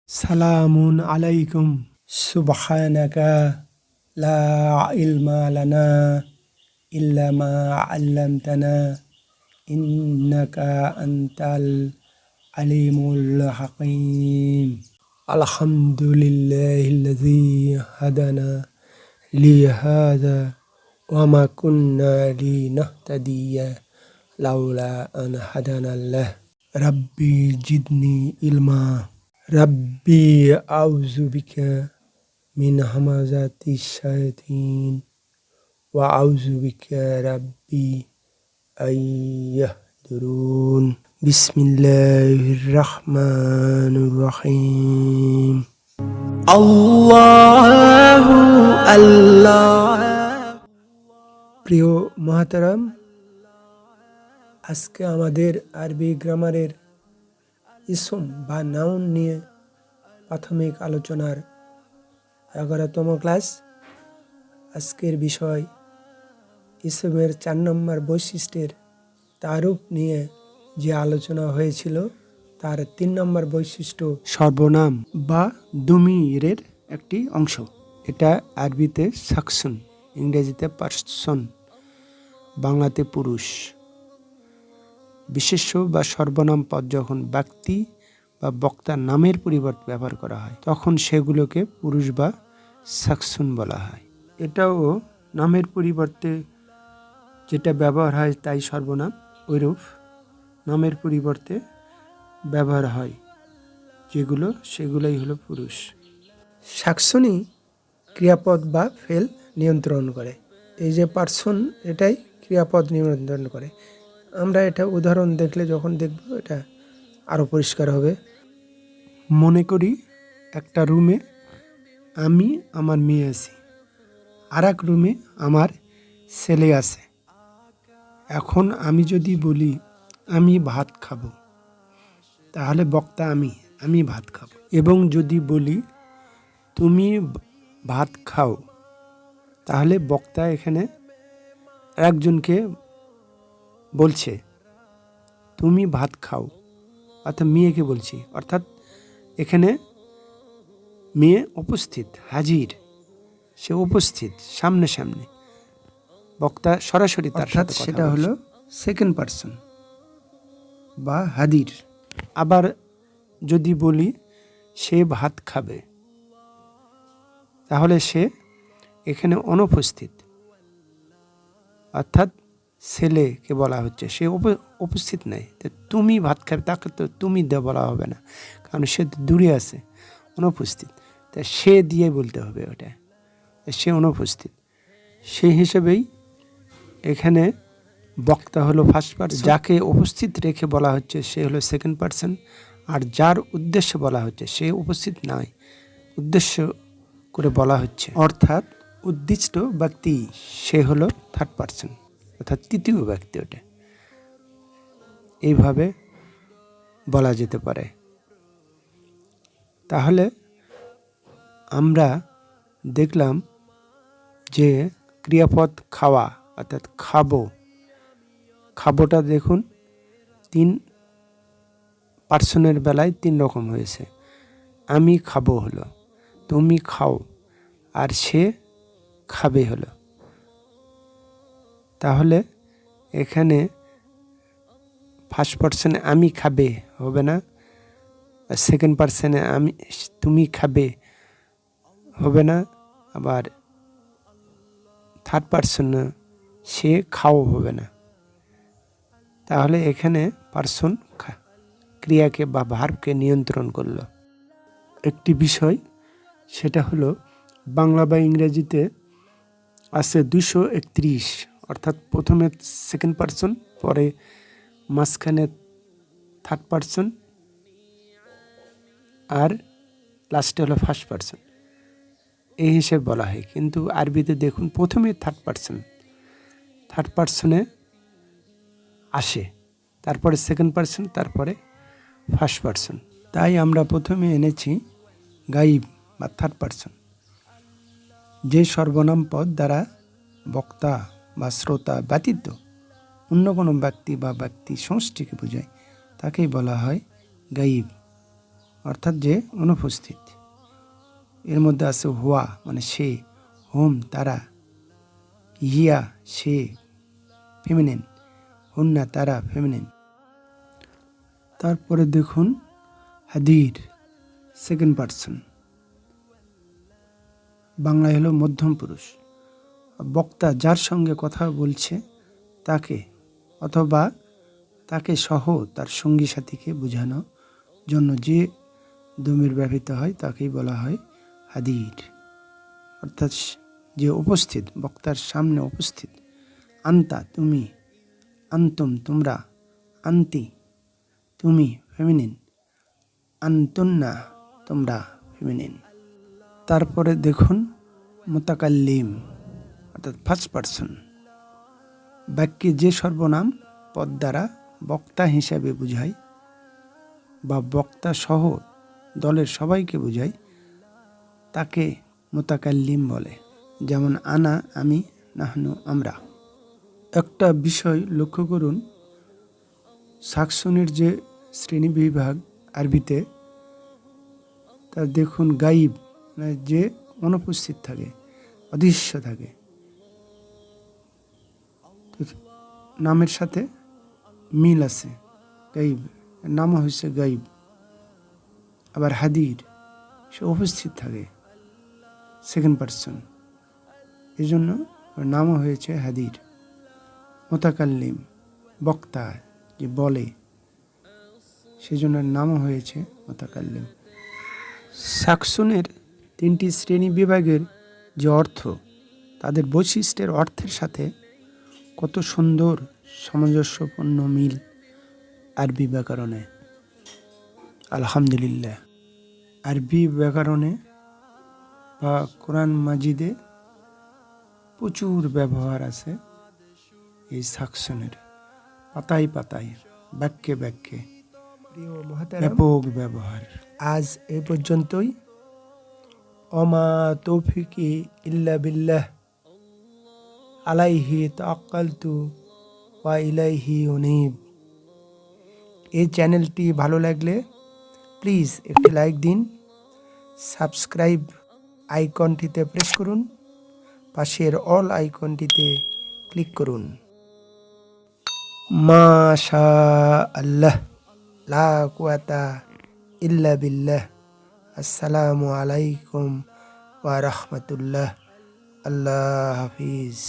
সালামুন আলাইকুম সুবহানাকা লা ইলমা লানা ইল্লা মা আল্লামতানা ইন্নাকা আনতাল আলিমুল হাকিম। আলহামদুলিল্লাহিল্লাযী হাদানা লিহাযা ওয়া মা কুন্না লিনাহতাদিয়া লাউলা আন হাদানাল্লাহ। রাব্বি জিদনি ইলমা। রাব্বি আউযু বিকা মিন হামাযাতিশ শায়াতিন ওয়া আউযু বিকা রাব্বি আইয়াহদুরুন। বিসমিল্লাহির রাহমানির রহিম। আল্লাহু আল্লাহ। প্রিয় মুহতারাম, আজকে আমাদের আরবি গ্রামারের ইসম বা নাউন নিয়ে প্রাথমিক আলোচনার 11তম ক্লাস। আজকের বিষয় ইসমের 4 নম্বর বৈশিষ্ট্যের তারুফ নিয়ে যে আলোচনা হয়েছিল তার 3 নম্বর বৈশিষ্ট্য সর্বনাম বা দুমিরের একটি অংশ। এটা আরবিতে শাকসুন, ইংরেজিতে পারসন, বাংলাতে পুরুষ। বিশেষ্য বা সর্বনাম পদ যখন ব্যক্তি বা বক্তার নামের পরিবর্তে ব্যবহার করা হয় তখন সেগুলোকে পুরুষ বা শাকসুন বলা হয়। এটাও নামের পরিবর্তে যেটা ব্যবহার হয় তাই সর্বনাম, ওইরূপ নামের পরিবর্তে ব্যবহার হয় যেগুলো সেগুলোই হলো পুরুষ। শাকসুনি ক্রিয়াপদ বা ফেল নিয়ন্ত্রণ করে। এই যে পারসন, এটাই ক্রিয়াপদ নিয়ন্ত্রণ করে। আমরা এটা উদাহরণ দেখলে যখন দেখব এটা আরও পরিষ্কার হবে। মনে করি একটা রুমে আমি আমার মেয়ে আছি, আর এক রুমে আমার ছেলে আছে। এখন আমি যদি বলি আমি ভাত খাবো, তাহলে বক্তা আমি ভাত খাবো। এবং যদি বলি তুমি ভাত খাও, তাহলে বক্তা এখানে একজনকে বলছে তুমি ভাত খাও, অর্থাৎ মেয়েকে বলছি। অর্থাৎ এখানে মেয়ে উপস্থিত, হাজির, সে উপস্থিত সামনে সামনে, বক্তা সরাসরি তার সাথে কথা বলছে। সেটা হলো সেকেন্ড পারসন বা হাজির। আবার যদি বলি সে ভাত খাবে, তাহলে সে এখানে অনুপস্থিত, অর্থাৎ ছেলেকে বলা হচ্ছে সে উপস্থিত নেই। তুমি ভাত খাবে, তাকে তো তুমি দিয়ে বলা হবে না, কারণ সে দূরে আছে, অনুপস্থিত। তা সে দিয়ে বলতে হবে, ওটা সে অনুপস্থিত। সেই হিসেবেই এখানে বক্তা হলো ফার্স্ট পারসন, যাকে উপস্থিত রেখে বলা হচ্ছে সে হলো সেকেন্ড পারসন, আর যার উদ্দেশ্যে বলা হচ্ছে সে উপস্থিত নয়, উদ্দেশ্য করে বলা হচ্ছে, অর্থাৎ উদ্দিষ্ট ব্যক্তি, সে হলো থার্ড পারসন, অর্থাৎ তৃতীয় ব্যক্তি। ওটা এইভাবে বলা যেতে পারে। তাহলে আমরা দেখলাম যে ক্রিয়াপদ খাওয়া, অর্থাৎ খাবো, খাবোটা দেখুন 3 পার্সনের বেলায় 3 রকম হয়েছে। আমি খাবো হলো, তুমি খাও, আর সে খাবে হলো। তাহলে এখানে ফার্স্ট পারসনে আমি খাবে হবে না, সেকেন্ড পারসনে তুমি খাবে হবে না, আবার থার্ড পারসনে সে খাও হবে না। তাহলে এখানে পারসন ক্রিয়াকে বা ভার্বকে নিয়ন্ত্রণ করলো। একটি বিষয়, সেটা হলো বাংলা বা ইংরেজিতে আছে 231, অর্থাৎ প্রথমে সেকেন্ড পারসন, পরে মাঝখানে থার্ড পারসন, আর লাস্টে হলো ফার্স্ট পারসন, এই হিসেবে বলা হয়। কিন্তু আরবিতে দেখুন প্রথমে থার্ড পারসনে আসে, তারপরে সেকেন্ড পারসন, তারপরে ফার্স্ট পারসন। তাই আমরা প্রথমে এনেছি গাইব বা থার্ড পারসন, যে সর্বনাম পদ দ্বারা বক্তা বা শ্রোতা ব্যতীত অন্য কোনো ব্যক্তি বা ব্যক্তি সমষ্টিকে বোঝায় তাকেই বলা হয় গাইব, অর্থাৎ যে অনুপস্থিত। এর মধ্যে আছে হুয়া মানে সে, হুম তারা, হিয়া সে ফেমিনিন, হুন্না তারা ফেমিনিন। তারপরে দেখুন হাদির সেকেন্ড পারসন, বাংলায় হলো মধ্যম পুরুষ। বক্তা যার সঙ্গে কথা বলছে তাকে অথবা তাকে সহ তার সঙ্গী সাথীকে বোঝানোর জন্য যে দমির ব্যবহৃত হয় তাকেই বলা হয় হাদির, অর্থাৎ যে উপস্থিত, বক্তার সামনে উপস্থিত। আন্তা তুমি, আন্তুম তোমরা, আন্তি তুমি ফেমিনিন, আন্তুন্না তোমরা ফেমিনিন। তারপরে দেখুন মুতাকাল্লিম অর্থাৎ ফার্স্ট পারসন, বাক্যে যে সর্বনাম পদ দ্বারা বক্তা হিসাবে বোঝায় বা বক্তা সহ দলের সবাইকে বোঝায় তাকে মুতাকাল্লিম বলে। যেমন আনা আমি, নাহনু আমরা। একটা বিষয় লক্ষ্য করুন, সাকসনের যে শ্রেণী বিভাগ আরবিতে, তা দেখুন গাইব মানে যে অনুপস্থিত থাকে, অদৃশ্য থাকে, নামের সাথে মিল আছে। গাইব নাম হয়েছে গাইব। আবার হাদির সে উপস্থিত থাকে, সেকেন্ড পারসন, এই জন্য নামও হয়েছে হাদির। মুতাকাল্লিম বক্তা যে বলে, সেজন্য নামও হয়েছে মুতাকাল্লিম। সাকসনের তিনটি শ্রেণী বিভাগের যে অর্থ, তাদের বৈশিষ্ট্যের অর্থের সাথে কত সুন্দর সামঞ্জস্যপূর্ণ মিল আরবি ব্যাকরণে। আলহামদুলিল্লাহ, আরবি ব্যাকরণে বা কোরআন মাজিদে প্রচুর ব্যবহার আছে এই সাকসনের, পাতায় পাতায়, বাক্যে বাক্যে ব্যাপক ব্যবহার। আজ এই পর্যন্তই। অমা তৌফিকি ইল্লা বিল্লাহ, আলাইহি তাওয়াক্কালতু ওয়া ইলাইহি উনীব। এই চ্যানেলটি ভালো লাগলে প্লিজ একটি লাইক দিন, সাবস্ক্রাইব আইকনটিতে প্রেস করুন, পাশের অল আইকনটিতে ক্লিক করুন। মাশা আল্লাহ, লা কুওয়াতা ইল্লা বিল্লাহ। আসসালামু আলাইকুম ওয়া রাহমাতুল্লাহ। আল্লাহ হাফিজ।